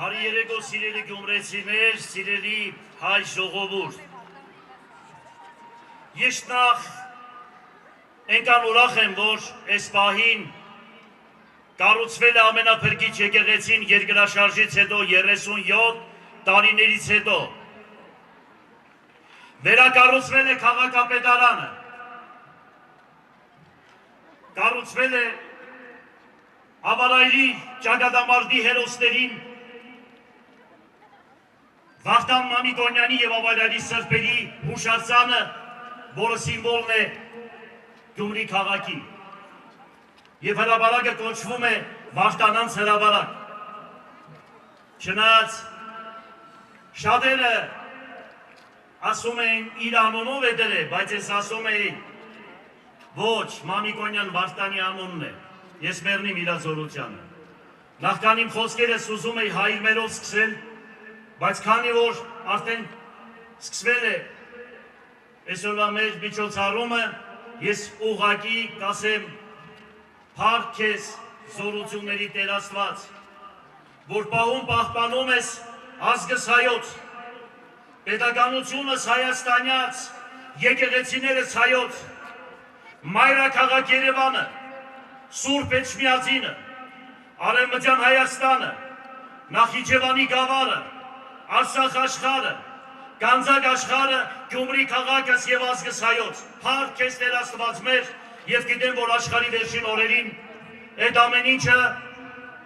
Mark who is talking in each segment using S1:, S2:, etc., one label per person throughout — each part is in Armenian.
S1: Բարի երեկո սիրելի գյումրեցիներ, սիրելի հայ ժողովուրդ։ Ես նախ այնքան ուրախ եմ, որ այս պահին կառուցվել է ամենափրկիչ եկեղեցին երկրաշարժից հետո 37 տարիներից հետո։ Վերակառուցվել է քաղաքապետարանը։ Կառուցվել է Ավարայրի ճակատամարտի հերոսներին Վախթան Մամիկոնյանի և Ավարայրի սրբերի հուշարձանը, որը սիմվոլն է Գյումրի քաղաքի։ Եվ հրապարակը կոչվում է Վախթանանց հրապարակ։ Չնայած շատերը ասում են իր անունով է դրել, բայց ես ասում էի ոչ, Մամիկոնյան Վախթանի անունն է, ես մեռնիմ իր զորությանը։ Նախքան իմ խոսքերս ուզում էի հայրմերով սկսել, բայց քանի որ արդեն սկսվել է այսօրվա մեր միջոցառումը, ես ուղղակի կասեմ փառք քեզ զորությունների Տեր Աստված, որ պահում պահպանում ես ազգս հայոց, պետականությունս հայաստանյաց, եկեղեցիներս հայոց, մայրաքաղաք Երևանը, Սուրբ Էջմիածինը, Արևմտյան Հայաստանը, Նախիջևանի գավառը, Արցախ աշխարհը, Գանձակ աշխարհը, Գյումրի քաղաքս եւ ազգս հայոց։ Փառք քեզ Տեր Աստված մեր, եւ գիտեմ, որ աշխարհի վերջին օրերին այդ ամեն ինչը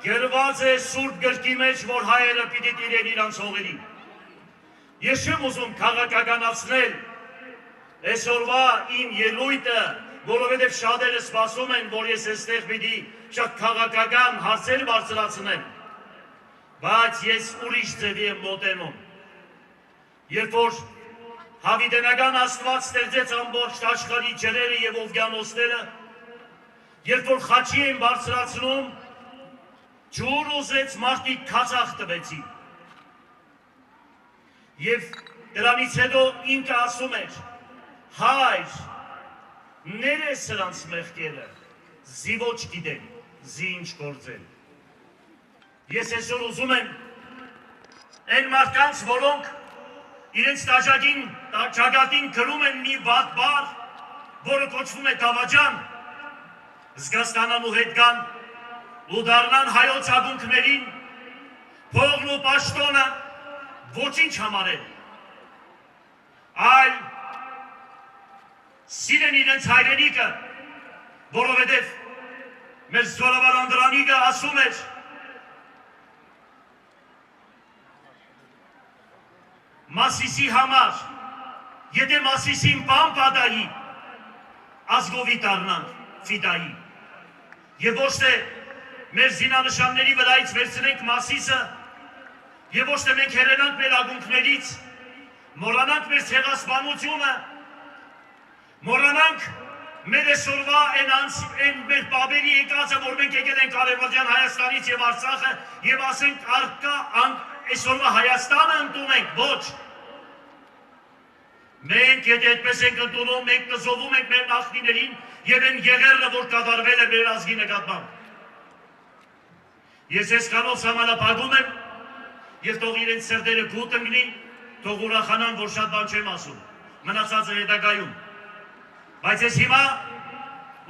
S1: գրված է Սուրբ գրքի մեջ, որ հայերը պիտի տիրեն իրանց հողերին։ Ես չեմ ուզում քաղաքականացնել այսօրվա իմ ելույթը, որովհետև շատերը սպասում են, որ ես այստեղ պիտի շատ քաղաքական հարցեր բարձրացնեմ, բայց ես ուրիշ ձևի եմ մոտենում։ Երբ որ հավիտենական Աստված ստեղծեց ամբողջ աշխարհի ջրերը եւ օվկիանոսները, երբ որ խաչի են բարձրացնում, ջուր ուզեց մարդիկ քացախ տվեցին։ Եվ դրանից հետո ինքը ասում էր. հայր, ներես սրանց մեղքերը, զի ոչ գիտեն, զի ինչ գործեն։ Ես այսօր ուզում եմ այն մարդկանց, որոնք իրենց ճակատին գրում են մի վատ բառ, որը կոչվում է դավաճան, զգաստանալու հետ գան ու դառնան հայոց ակունքներին, փողն ու պաշտոնը ոչինչ համարել, այլ սիրեն իրենց հայրենիքը, որովհետև մեր զորավար Անդրանիկը ասում էր, Մասիսի համար, եթե Մասիսին բան պատահի, ազգովի դառնանք ֆիդայի։ Եվ ոչ թե մեր զինանշանների վրայից վերցնենք Մասիսը, եւ ոչ թե մենք հեռանանք մեր ակունքներից, մոռանանք մեր ցեղասպանությունը, մոռանանք մեր այսօրվա այն մեր պապերի եկածը, որ մենք եկել ենք Արևմտյան Հայաստանից եւ Արցախը եւ ասենք արկա այսօրվա Հայաստանը ընդունենք, ոչ։ Մենք եթե այդպես ենք ընդունում, մենք կզովում ենք մեր նախնիներին եւ այն եղերնը, որ կատարվել է մեր ազգի նկատմամբ։ Ես այսքանով սահմանափակում եմ եւ թող իրենց սրտերը գութ ընկնի, թող ուրախանան, որ շատ բան չեմ ասում, մնացածը հետագայում։ Բայց ես հիմա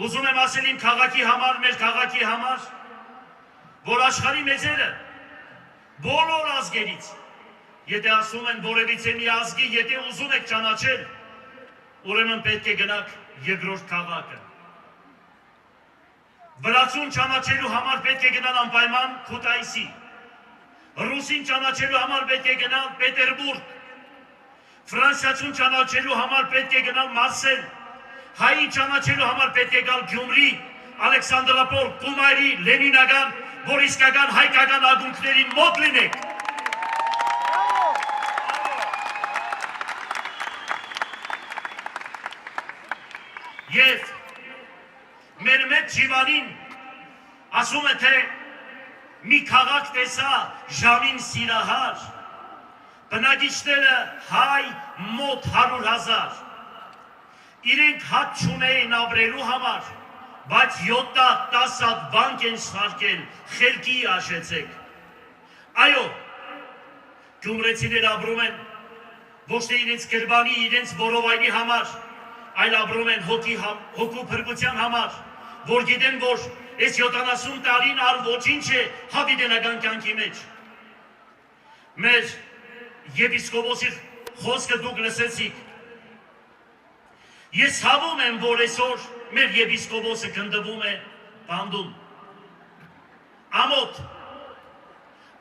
S1: ուզում եմ ասել իմ քաղաքի համար, մեր քաղաքի համար, որ աշխարհի մեծերը բոլոր ազգերից, եթե ասում են որևիցե մի ազգի, եթե ուզում եք ճանաչել, ուրեմն պետք է գնաք երկրորդ քաղաքը։ Վրացուն ճանաչելու համար պետք է գնալ անպայման Քութայիսի, ռուսին ճանաչելու համար պետք է գնալ Պետերբուրգ, ֆրանսիացուն ճանաչելու համար պետք է գնալ Մարսել, հայի ճանաչելու համար պետք է գալ Գյումրի, Ալեքսանդրապոլ, Կումայրի, Լենինական, որ իսկական հայկական ակունքներին մոտ լինեք։ Եվ մեր մեծ Ջիվանին ասում է, թե մի քաղաք տեսա ժամին սիրահար, բնակիչները հայ մոտ 100,000, իրենք հաց չունեին ապրելու համար, բայց 7-10 վանք են սարքել, խելքի աշեցեք։ Այո, գյումրեցիներ ապրում են ոչ թե իրենց գրբանի, իրենց որովայնի համար, այլ ապրում են հոգու փրկության համար, որ գիտեն, որ այս 70 տարին առ ոչինչ է հավիտենական կյանքի մեջ։ Մեր եպիսկոպոսի խոսքը դուք լսեցիք։ Ես հավում եմ, որ այսօր մեր եպիսկոպոսը գնդվում է բանդում։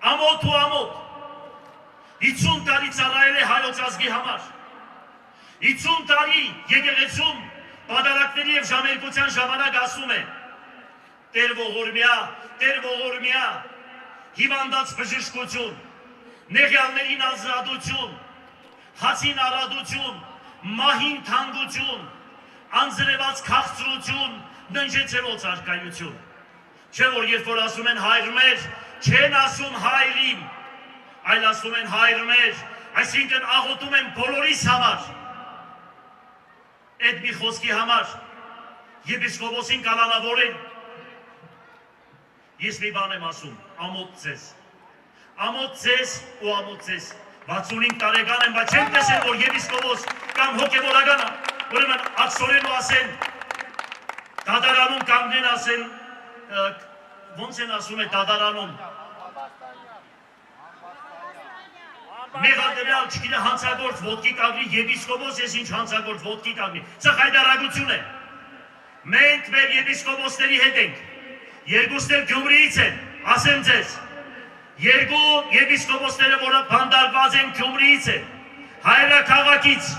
S1: Ամոթ ու ամոթ 50 տարի ծառայել է հայոց ազգի համար, 50 տարի եկեղեցում պատարակների և ժամերկության ժամանակ ասում է Տեր ողորմյա, հիվանդած բժշկություն, նեղյալներին ազատություն, հացին առատություն, մահին թանկություն, անձրևած քաղցրություն, ննջեցելոց արկայություն։ Չէ որ երբ որ ասում են հայր մեր, չեն ասում հայրին, այլ ասում են հայր մեր, այսինքն աղոթում են բոլորիս համար։ Այդ մի խոսքի համար եպիսկոպոսին կանանավորեն։ Ես մի բան եմ ասում, ամոթ ձեզ ու ամոթ ձեզ, 65 տարեկան եմ, բայց չեմ տեսել, որ եպիսկոպոս կամ հոգևորական, ուրեմն ակսորեն ու ասեն, դադարանում կանգնեն ասեն, ոնց են ասում է դադարանում, մեղադրյալ չգիտե հանցագործ ոտքի կանգնի, եպիսկոպոս ես ինչ հանցագործ ոտքի կանգնի, սա խայդարագություն է։ Մենք մեր եպիսկոպոսների հետ ենք, երկուսն էլ Գյումրիից են, ասեմ ձեզ, երկու եպիսկոպոսները, որը բանդարված են Գյումրիից են, հայրաքաղաքից,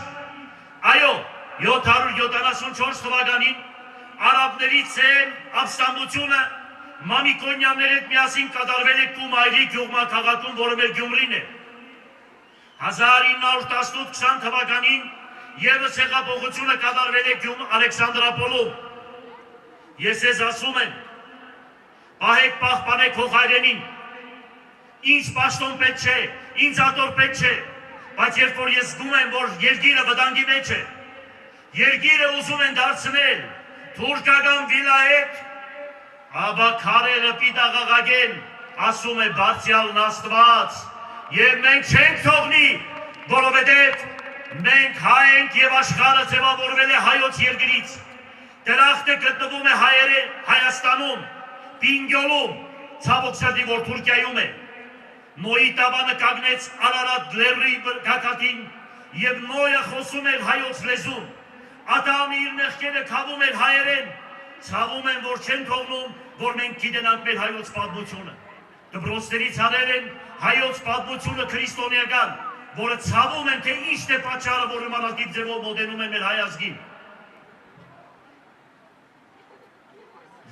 S1: այո, 774 թվականին արաբներից են ապստամբությունը Մամիկոնյաններ հետ միասին կատարվել է Կումայրի գյուղմաքաղաքում, որը մեր Գյումրին է։ 1918-20 թվականին ևս հեղափոխությունը կատարվել է Ալեքսանդրապոլում։ Ես ես ասում եմ, պահեք պահպանեք հող հայրենին, ինձ պաշտոն պետք չէ, ինձ ատոր պետք չէ, բայց երբ որ ես զգում եմ, որ երկիրը վտանգի մեջ է, երկիրը ուզում են դարձնել թուրքական վիլայետ, ապա քարերը պիտաղաղագեն, ասում է բարձյալն Աստված, և մենք չենք թողնի, որովհետև մենք հայ ենք և աշխարհը ձևավորվել է հայոց երկրից, դրախտը գտնվում է Հայաստանում, Պինգյոլում, ցավոք սրտի, որ Թուրքիայում է, Նոյի տավանը կանգնեց Արարատ լեռի գագաթին և Նոյը խոսում էր հայոց լեզուն, Ադամը իր մեղքերը քավում էր հայերեն, ցավում են, որ չեն թողնում, որ մենք գիտենանք մեր հայոց պատմությունը։ Դպրոցներից հանել են հայոց պատմությունը քրիստոնեական, որը ցավում են, թե ինչ է պատճառը, որ նմանատիպ ձևով մոտենում են մեր հայ ազգին։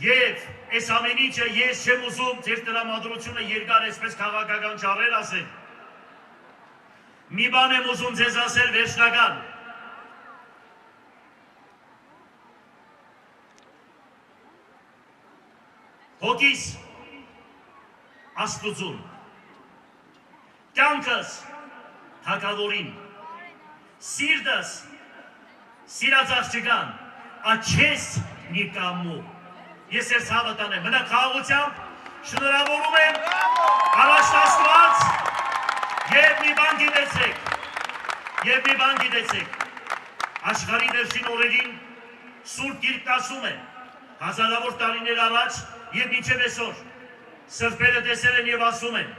S1: Եվ այս ամեն ինչը ես չեմ ուզում ձեր տրամադրությունը երկար այսպես քաղաքական ճառեր ասել։ Մի բան եմ ուզում ձեզ ասել վերջնական։ Հոգիս Աստուծուն, կյանքս թագավորին, սիրտս սիրած աղջկան, աչես նիկամու։ Ես ես հավատան եմ, մնակ խաղաղությամբ շնորհավորում եմ առաջ Աստված և մի բան գիտեցեք, աշխարհի վերջին օրերին Սուրբ Գիրքն ասում է, հազարավոր տարիներ առաջ և մինչև այսօր, սրբերը տեսել են և ասում են,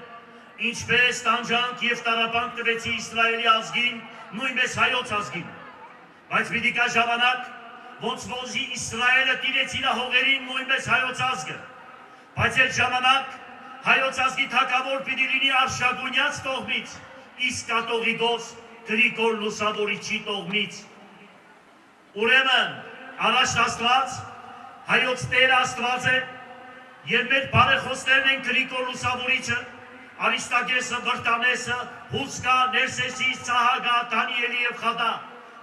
S1: ինչպես տանջանք և տառապանք տվեցի Իսրայելի ազգին, նույնպես հայոց ազգին, բայց պիտի կա ժամանակ, ոնց որ Իսրայելը տիրեց իր հողերին, նույնպես հայոց ազգը, բայց այդ ժամանակ հայոց ազգի թագավոր պիտի լինի Արշակունյաց տողմից, իսկ կաթողիկոս Գրիգոր Լուսավորիչի տողմից։ Ուրեմն առաջ Աստված, հայոց Տեր Աստված է, և մեր բարեխոսներն են Գրիգոր Լուսավորիչը, Արիստագեսը, Վրտանեսը, Հուսկա, Ներսեսիս, Սահագա, Դանիելի և Խադա,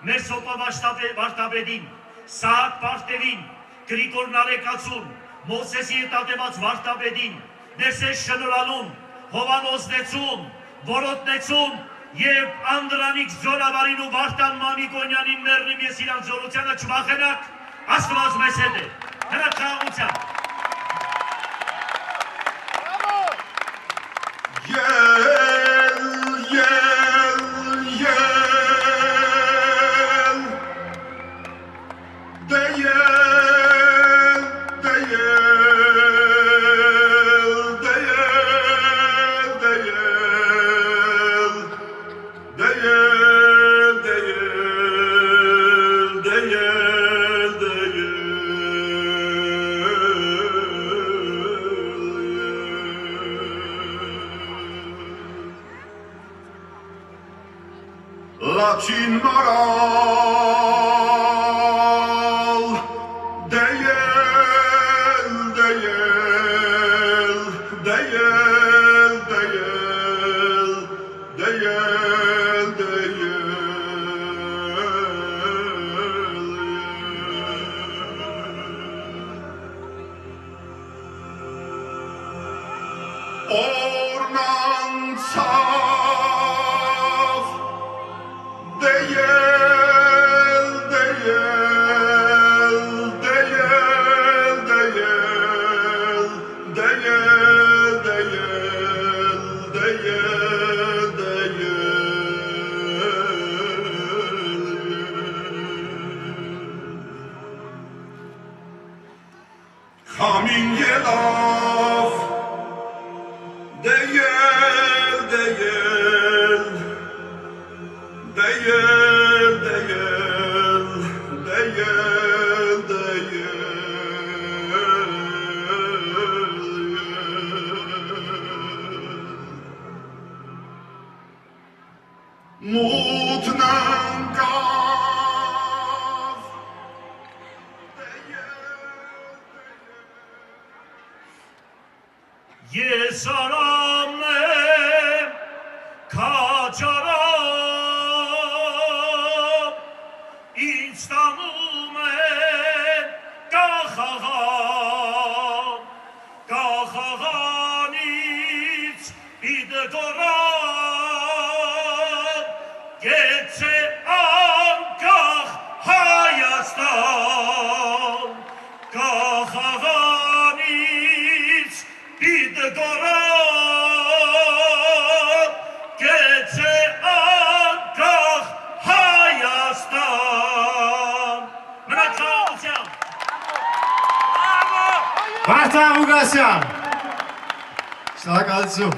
S1: մեր Սոպա Վարդապետին, Սահակ Պարտևին, Գրիգոր Նարեկացուն, Մովսեսի հետատևած Վարդապետին, Ներսես Շնորհալուն, Հովանոս Նեցուն, Որոտնեցուն և Անդրանիկ Զորավարին ու Վարդան Մամիկոնյանին մերնիմ ես իրանց զորությանը չվախենակ, Աստված մեզ հետ է, հրատ խաղաղությամբ։
S2: Yeah. Լաչին մարալ Դեյել, դեյել, դեյել, դեյել, դեյել, դեյել Օրնանցավ Դեյել, դեյել, դեյել, դեյել, դեյել, դեյել, դեյել Խամին ելավ Դեյել, դեյել, դեյել, դեյել, դեյել Մութն ընկավ
S1: Ես արամն եմ քաջարամ ինձ տանում են կախաղանից իդգորան գեցե անկախ Հայաստան կախաղանից իդգորան գեցե անկախ Հայաստան Մնացաղության
S3: Վարդան Ուգասյան Շնորհակալություն